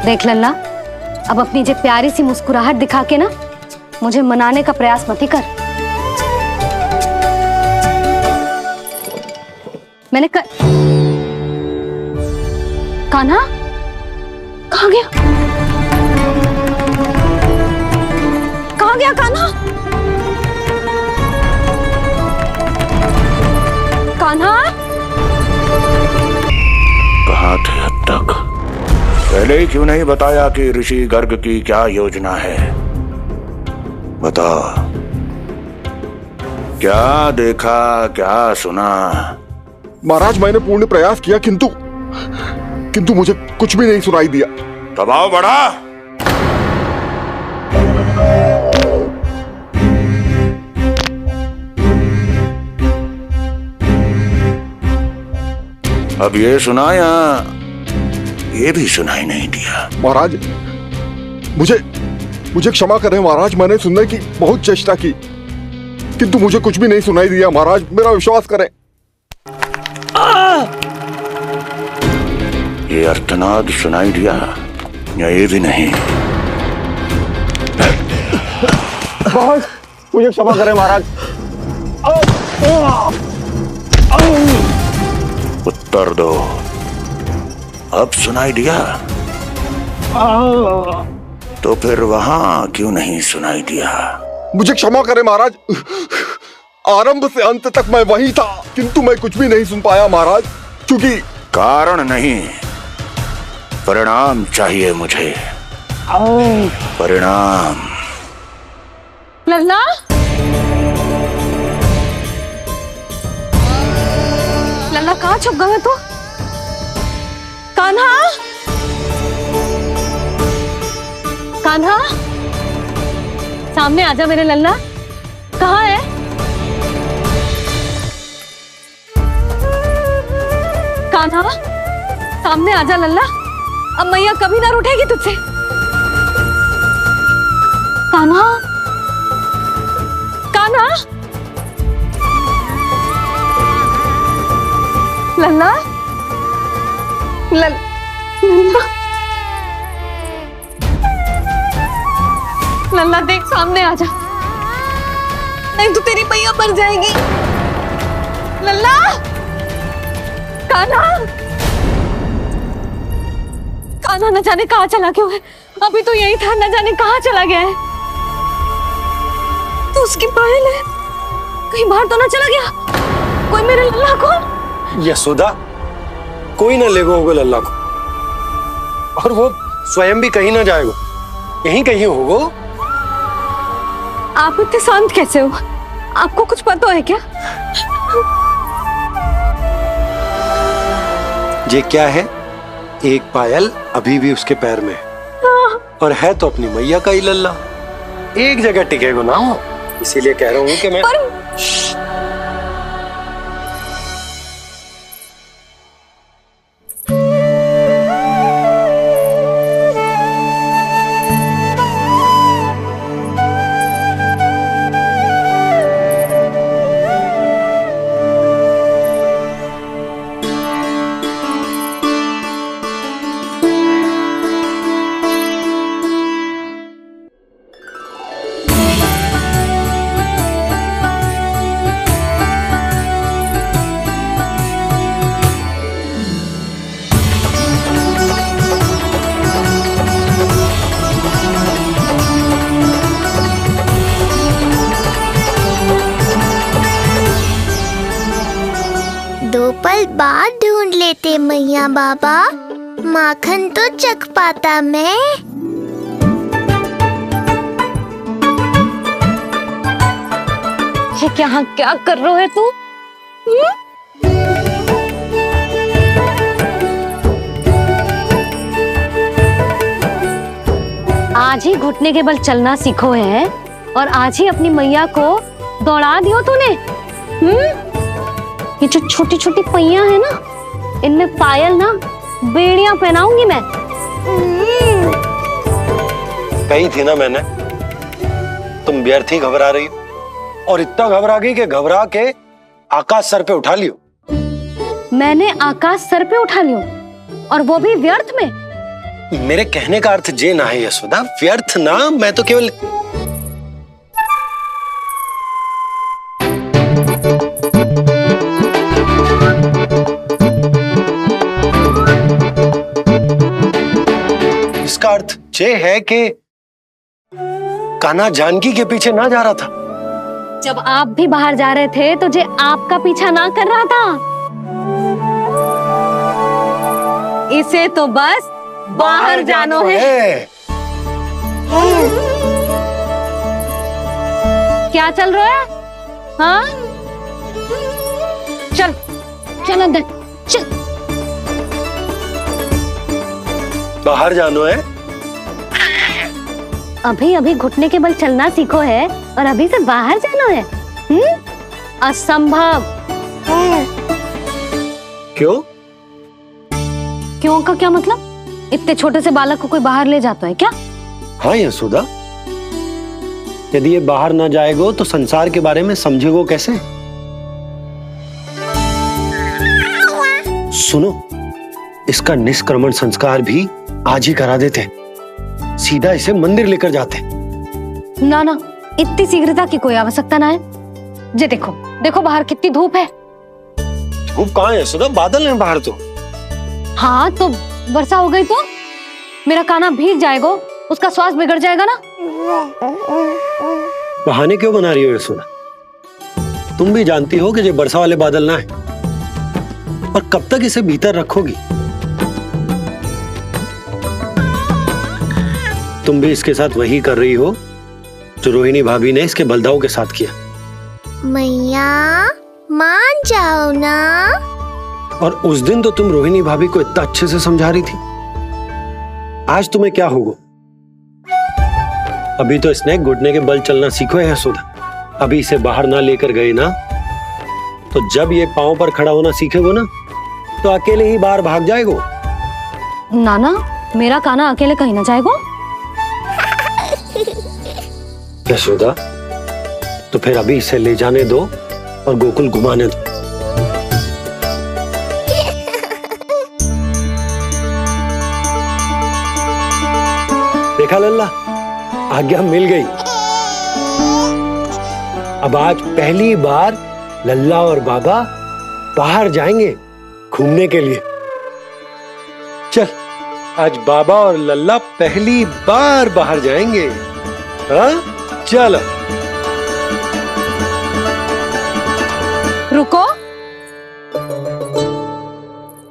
देख लल्ला, अब अपनी जे प्यारी सी मुस्कुराहट दिखा के ना मुझे मनाने का प्रयास मत ही कर। मैंने कान्हा कहाँ गया? कहाँ गया कान्हा? कान्हा कहाँ थे अब तक? पहले ही क्यों नहीं बताया कि ऋषि गर्ग की क्या योजना है? बता, क्या देखा, क्या सुना? महाराज, मैंने पूर्ण प्रयास किया किंतु मुझे कुछ भी नहीं सुनाई दिया। दबाव बढ़ा। अब ये सुना या ये भी सुनाई नहीं दिया? महाराज, मुझे क्षमा करें महाराज, मैंने सुनने की बहुत चेष्टा की किंतु मुझे कुछ भी नहीं सुनाई दिया। महाराज, मेरा विश्वास करें। ये अर्थनाद सुनाई दिया या ये भी नहीं? बहुत मुझे क्षमा करें महाराज। उत्तर दो, अब सुनाई दिया? तो फिर वहां क्यों नहीं सुनाई दिया? मुझे क्षमा करें महाराज, आरंभ से अंत तक मैं वही था किंतु मैं कुछ भी नहीं सुन पाया महाराज, क्योंकि कारण नहीं, परिणाम चाहिए मुझे। परिणाम। लल्ला, लल्ला कहाँ छुप गए तू? कान्हा, कान्हा, सामने आजा मेरे लल्ला। कहाँ है? कान्हा, सामने आजा लल्ला। अब मैया कभी ना रूठेगी तुझसे। कान्हा, लल्ला लल्ला लल्ला देख सामने आ जा, नहीं तो तेरी मैया मर जाएगी। लल्ला कान्हा कान्हा न जाने कहाँ चला गया है, अभी तो यही था, न जाने कहाँ चला गया है। तो उसकी पायल है, कहीं बाहर तो ना चला गया कोई मेरे लल्ला को। यशोदा, कोई ना ले होगा लल्ला को, और वो स्वयं भी कहीं ना जाएगा, यहीं कहीं होगा। आप इतने शांत कैसे हो? आपको कुछ पता है क्या? ये क्या है? एक पायल अभी भी उसके पैर में है, और है तो अपनी मैया का ही लल्ला, एक जगह टिकेगा ना हो, इसीलिए कह रहा हूँ कि मैं दो पल बाद ढूंढ लेते मैया बाबा, माखन तो चख पाता मैं। ये क्या क्या कर रहे हो तू? आज ही घुटने के बल चलना सीखो है, और आज ही अपनी मैया को दौड़ा दियो तूने। ये जो छोटी छोटी पहियां है ना, इनमें पायल ना बेड़ियां पहनाऊंगी मैं। कही थी ना मैंने, तुम व्यर्थ ही घबरा रही हो, और इतना घबरा गई कि घबरा के आकाश सर पे उठा लियो। मैंने आकाश सर पे उठा लियो, और वो भी व्यर्थ में? मेरे कहने का अर्थ जे ना है यशोदा, व्यर्थ ना, मैं तो केवल इसका अर्थ ये है कि कान्हा जानकी के पीछे ना जा रहा था। जब आप भी बाहर जा रहे थे तो जे आपका पीछा ना कर रहा था। इसे तो बस बाहर जानो है। क्या चल रहा है? हाँ, चल चल अंदर चल। बाहर जानो है? अभी अभी घुटने के बल चलना सीखो है, और अभी से बाहर जाना है? असंभव। क्यों? क्यों का क्या मतलब? इतने छोटे से बालक को कोई बाहर ले जाता है क्या? हाँ यशोदा, यदि ये बाहर ना जाएगो तो संसार के बारे में समझेगो कैसे? सुनो, इसका निष्क्रमण संस्कार भी आज ही करा देते, सीधा इसे मंदिर लेकर जाते। ना ना, इतनी शीघ्रता की कोई आवश्यकता ना है। जे देखो देखो बाहर कितनी धूप है। धूप कहाँ है यशोदा? बादल हैं बाहर तो। हाँ तो वर्षा हो गई तो मेरा कान्हा भीग जाएगा, उसका स्वास्थ्य बिगड़ जाएगा ना। बहाने क्यों बना रही हो यशोदा? तुम भी जानती हो कि ये वर्षा वाले बादल ना है, और कब तक इसे भीतर रखोगी? तुम भी इसके साथ वही कर रही हो जो रोहिणी भाभी ने इसके बलदाऊ के साथ किया। मैया मान जाओ ना। और उस दिन तो तुम रोहिणी भाभी को इतना अच्छे से समझा रही थी, आज तुम्हें क्या होगा? अभी तो इसने घुटने के बल चलना सीखो है यशोदा। अभी इसे बाहर ना लेकर गए ना, तो जब ये पांव पर खड़ा होना सीखेगो ना, तो अकेले ही बाहर भाग जाएगो। नाना, मेरा कान्हा अकेले कहीं ना जाएगा। यशोदा, तो फिर अभी इसे ले जाने दो और गोकुल घुमाने दो। आज्ञा मिल गई। अब आज पहली बार लल्ला और बाबा बाहर जाएंगे घूमने के लिए। चल, आज बाबा और लल्ला पहली बार बाहर जाएंगे। हाँ, चलो। रुको,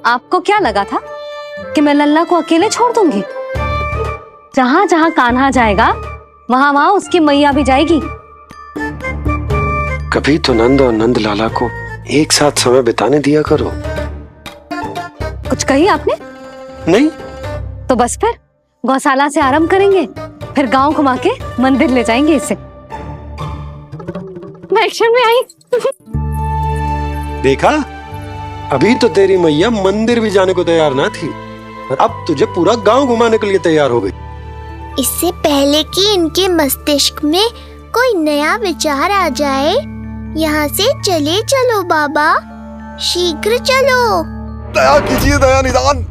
आपको क्या लगा था कि मैं लल्ला को अकेले छोड़ दूंगी? जहां जहां कान्हा जाएगा वहां वहां उसकी मैया भी जाएगी। कभी तो नंद और नंद लाला को एक साथ समय बिताने दिया करो। कुछ कही आपने? नहीं तो बस फिर गौशाला से आरंभ करेंगे, फिर गांव घुमा के मंदिर ले जाएंगे इसे। मैं एक्शन में आई। देखा, अभी तो तेरी मैया मंदिर भी जाने को तैयार ना थी, और अब तुझे पूरा गांव घुमाने के लिए तैयार हो गई। इससे पहले कि इनके मस्तिष्क में कोई नया विचार आ जाए, यहाँ से चले चलो बाबा, शीघ्र चलो। दया कीजिए, दया निदान,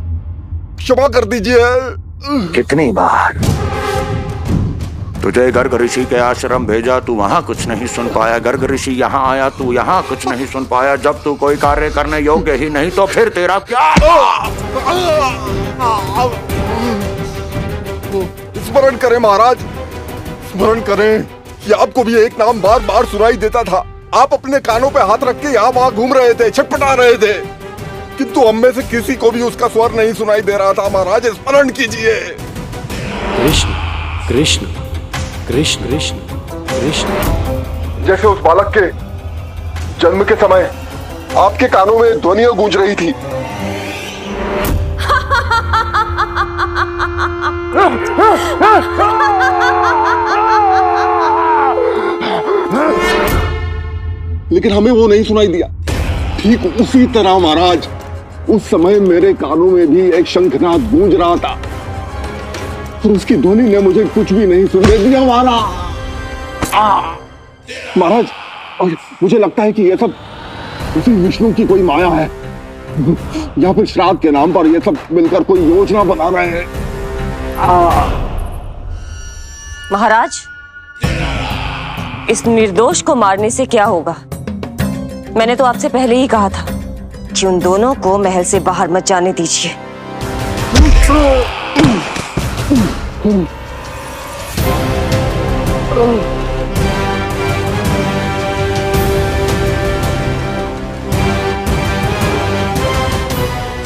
क्षमा कर दीजिए। कितनी बार तुझे गर्ग ऋषि के आश्रम भेजा, तू वहाँ कुछ नहीं सुन पाया। गर्ग ऋषि यहाँ आया, तू यहाँ कुछ नहीं सुन पाया। जब तू कोई कार्य करने योग्य ही नहीं तो फिर तेरा क्या? स्मरण करें महाराज, स्मरण करें कि आपको भी एक नाम बार बार सुनाई देता था। आप अपने कानों पे हाथ रख के यहाँ वहाँ घूम रहे थे, छटपटा रहे थे, किंतु हम में से किसी को भी उसका स्वर नहीं सुनाई दे रहा था। महाराज, स्मरण कीजिए। कृष्ण कृष्ण कृष्ण कृष्ण कृष्ण। जैसे उस बालक के जन्म के समय आपके कानों में ध्वनियां गूंज रही थी। लेकिन हमें वो नहीं सुनाई दिया। ठीक उसी तरह महाराज, उस समय मेरे कानों में भी एक शंखनाद गूंज रहा था, और उसकी ध्वनि ने मुझे कुछ भी नहीं सुनने दिया। महाराज, और मुझे लगता है कि ये सब उसी विष्णु की कोई माया है, या फिर श्राद्ध के नाम पर ये सब मिलकर कोई योजना बना रहे हैं। महाराज, इस निर्दोष को मारने से क्या होगा? मैंने तो आपसे पहले ही कहा था कि उन दोनों को महल से बाहर मत जाने दीजिए।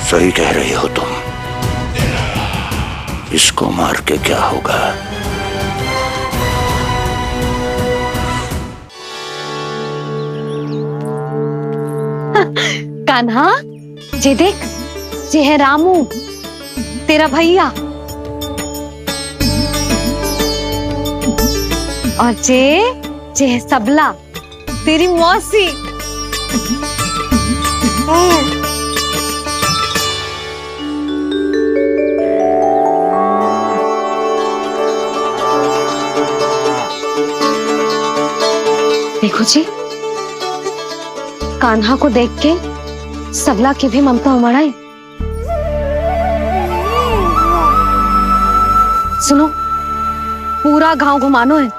सही कह रही हो तुम। इसको मार के क्या होगा? कान्हा, ये देख, ये है रामू, तेरा भैया, और ये है सबला, तेरी मौसी। देखो जी, कान्हा को देख के सबला की भी ममता उमड़ आई। सुनो, पूरा गांव घुमानो है,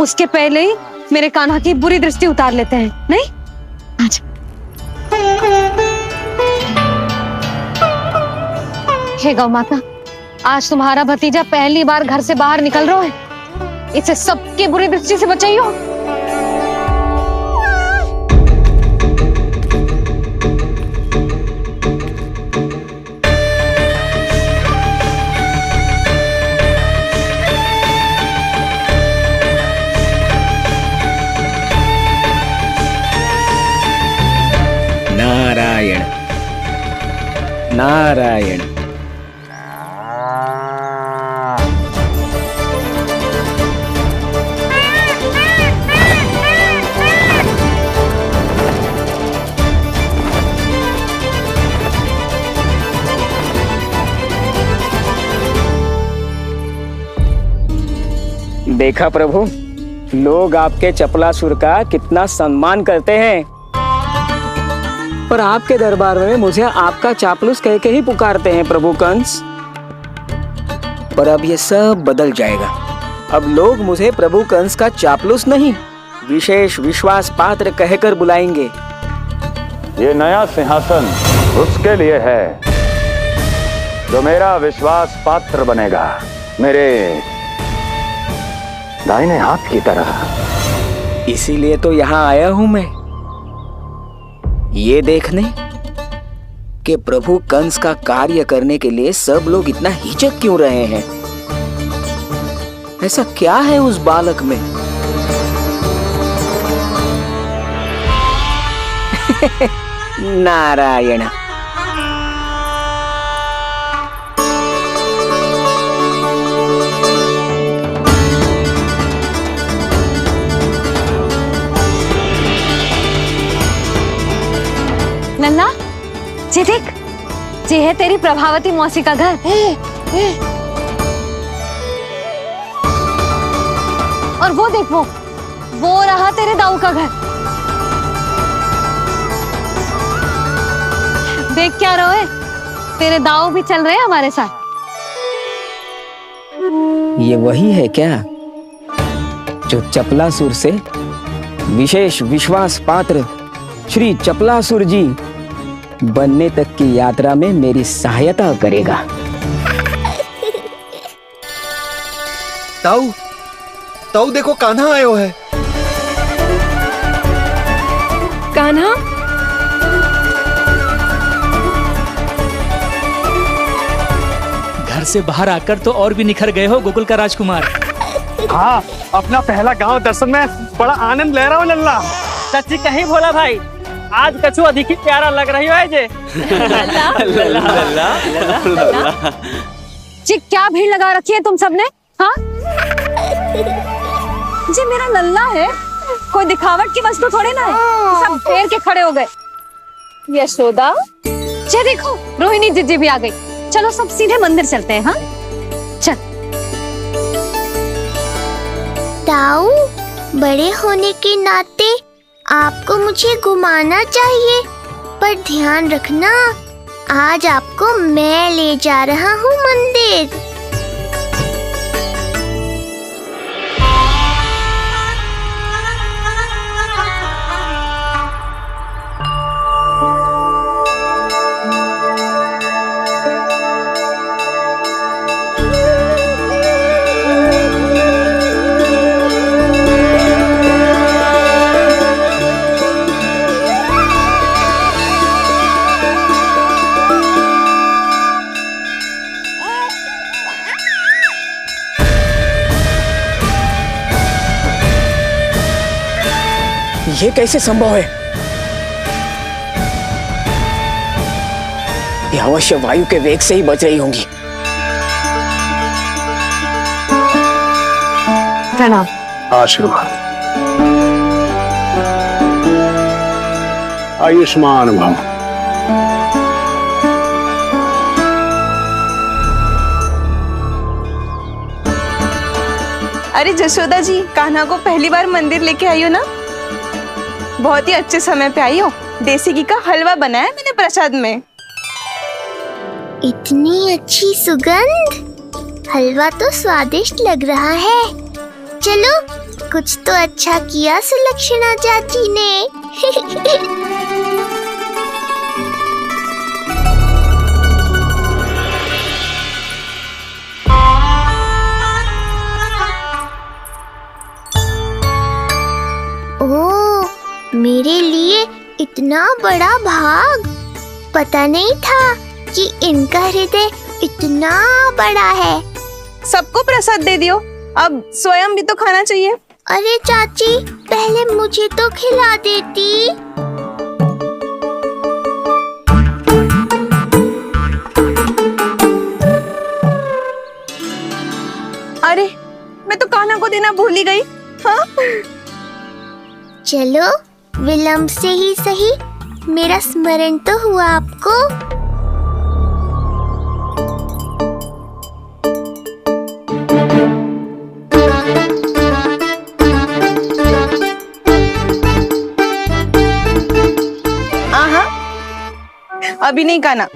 उसके पहले ही मेरे कान्हा की बुरी दृष्टि उतार लेते हैं, नहीं? अच्छा। हे गौ माता, आज तुम्हारा भतीजा पहली बार घर से बाहर निकल रहा है, इसे सबकी बुरी दृष्टि से बचाइयो। नारायण नारायण। देखा प्रभु, लोग आपके चपलासुर का कितना सम्मान करते हैं, पर आपके दरबार में मुझे आपका चापलूस कह के ही पुकारते हैं प्रभु कंस। पर अब ये सब बदल जाएगा। अब लोग मुझे प्रभु कंस का चापलूस नहीं, विशेष विश्वास पात्र कहकर बुलाएंगे। ये नया सिंहासन उसके लिए है जो मेरा विश्वास पात्र बनेगा, मेरे दाहिने हाथ की तरह। इसीलिए तो यहाँ आया हूं मैं, ये देखने कि प्रभु कंस का कार्य करने के लिए सब लोग इतना हिचक क्यों रहे हैं। ऐसा क्या है उस बालक में? नारायण। लल्ला, जी देख, ये है तेरी प्रभावती मौसी का घर। और वो देख, वो रहा तेरे दाऊ का घर। देख क्या रोए, तेरे दाऊ भी चल रहे हैं हमारे साथ। ये वही है क्या जो चपलासुर से विशेष विश्वास पात्र श्री चपलासुर जी बनने तक की यात्रा में मेरी सहायता करेगा? ताऊ, ताऊ देखो कान्हा आयो है। कान्हा, घर से बाहर आकर तो और भी निखर गए हो गोकुल का राजकुमार। हाँ, अपना पहला गांव दर्शन में बड़ा आनंद ले रहा हूँ लल्ला। सच्ची कहीं भोला भाई, आज कछु अधिक ही प्यारा लग रही है जे। जी क्या भीड़ लगा रखी है तुम सबने? हाँ जी, मेरा लल्ला है, कोई दिखावट की वस्तु थोड़ी ना है। सब घेर के खड़े हो गए। यशोदा, जी देखो, रोहिणी जीजी भी आ गई। चलो सब सीधे मंदिर चलते हैं। हाँ चल। ताऊ, बड़े होने के नाते आपको मुझे घुमाना चाहिए, पर ध्यान रखना, आज आपको मैं ले जा रहा हूँ मंदिर। ये कैसे संभव है? ये अवश्य वायु के वेग से ही बच रही होंगी। प्रणाम। आशीर्वाद। आयुष्मान भव। अरे जशोदा जी, कान्हा को पहली बार मंदिर लेके आई हो ना? बहुत ही अच्छे समय पे आई हो। देसी घी का हलवा बनाया मैंने प्रसाद में। इतनी अच्छी सुगंध, हलवा तो स्वादिष्ट लग रहा है। चलो, कुछ तो अच्छा किया सुलक्षणा चाची ने। ओह, मेरे लिए इतना बड़ा भाग, पता नहीं था कि इनका हृदय इतना बड़ा है। सबको प्रसाद दे दियो, अब स्वयं भी तो खाना चाहिए। अरे चाची, पहले मुझे तो खिला देती। अरे, मैं तो कान्हा को देना भूल ही गई। हाँ? चलो, विलंब से ही सही, मेरा स्मरण तो हुआ आपको। आहा, अभी नहीं खाना,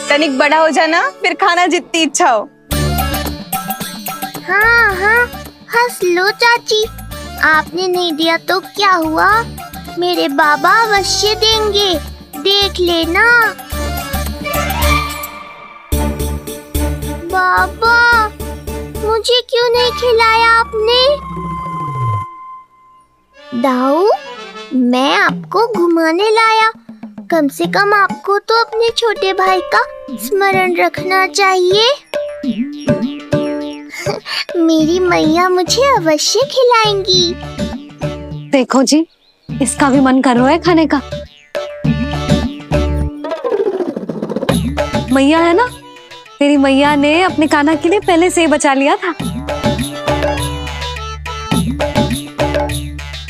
तनिक बड़ा हो जाना, फिर खाना जितनी इच्छा हो। हाँ हाँ, हंस लो चाची। आपने नहीं दिया तो क्या हुआ, मेरे बाबा अवश्य देंगे, देख लेना। बाबा, मुझे क्यों नहीं खिलाया आपने? दाऊ, मैं आपको घुमाने लाया, कम से कम आपको तो अपने छोटे भाई का स्मरण रखना चाहिए। मेरी मैया मुझे अवश्य खिलाएंगी। देखो जी, इसका भी मन कर रहा है खाने का। मैया है ना, तेरी मैया ने अपने कान्हा के लिए पहले से ही बचा लिया था।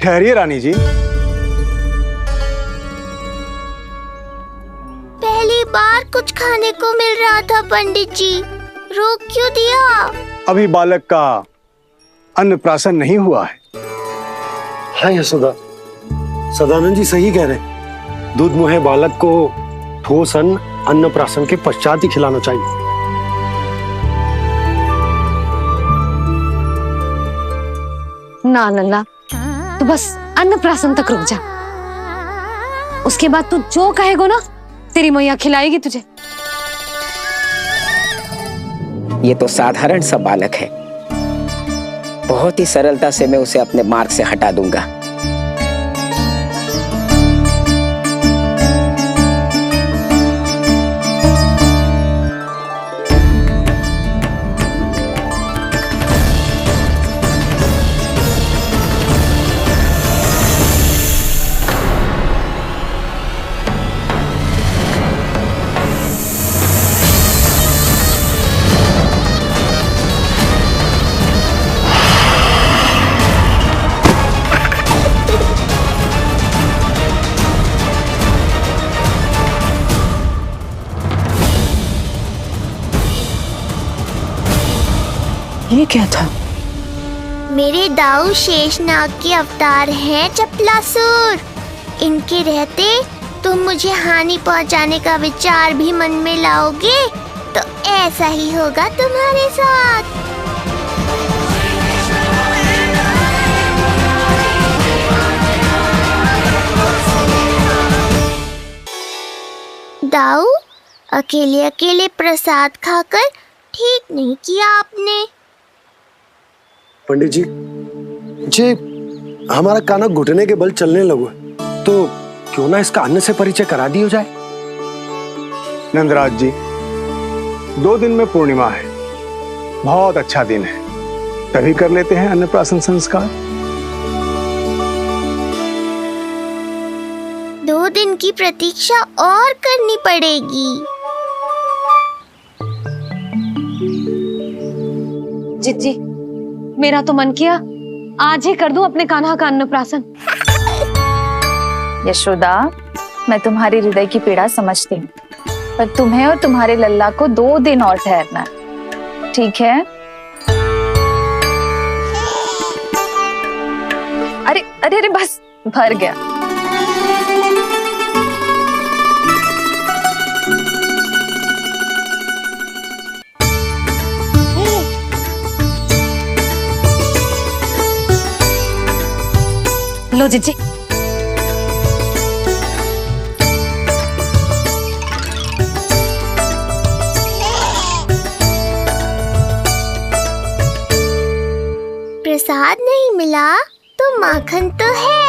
ठहरिए रानी जी। पहली बार कुछ खाने को मिल रहा था पंडित जी, रोक क्यों दिया? अभी बालक का अन्नप्राशन नहीं हुआ है। हाँ यशोदा, सदानंद जी सही कह रहे। दूध मुहे बालक को ठोस अन्नप्राशन के पश्चात ही खिलाना चाहिए। ना लल्ला, तू बस अन्नप्राशन तक रुक जा, उसके बाद तू जो कहेगो ना तेरी मैया खिलाएगी तुझे। ये तो साधारण सा बालक है, बहुत ही सरलता से मैं उसे अपने मार्ग से हटा दूंगा। ये क्या था? मेरे दाऊ शेषनाग के अवतार हैं चपलासुर। इनके रहते तुम मुझे हानि पहुंचाने का विचार भी मन में लाओगे तो ऐसा ही होगा तुम्हारे साथ। दाऊ, अकेले अकेले प्रसाद खाकर ठीक नहीं किया आपने। पंडित जी, जे हमारा कान्हा घुटने के बल चलने लगो है, तो क्यों ना इसका अन्न से परिचय करा दिया जाए। नंदराज जी, 2 दिन में पूर्णिमा है, बहुत अच्छा दिन है, तभी कर लेते हैं अन्नप्राशन संस्कार। 2 दिन की प्रतीक्षा और करनी पड़ेगी। जिज्जी, मेरा तो मन किया आज ही कर दूं अपने कान्हा का अन्नप्राशन। यशोदा, मैं तुम्हारी हृदय की पीड़ा समझती हूँ, पर तुम्हें और तुम्हारे लल्ला को 2 दिन और ठहरना है, ठीक है? अरे अरे अरे, बस भर गया। लो जिज्जी। प्रसाद नहीं मिला तो माखन तो है।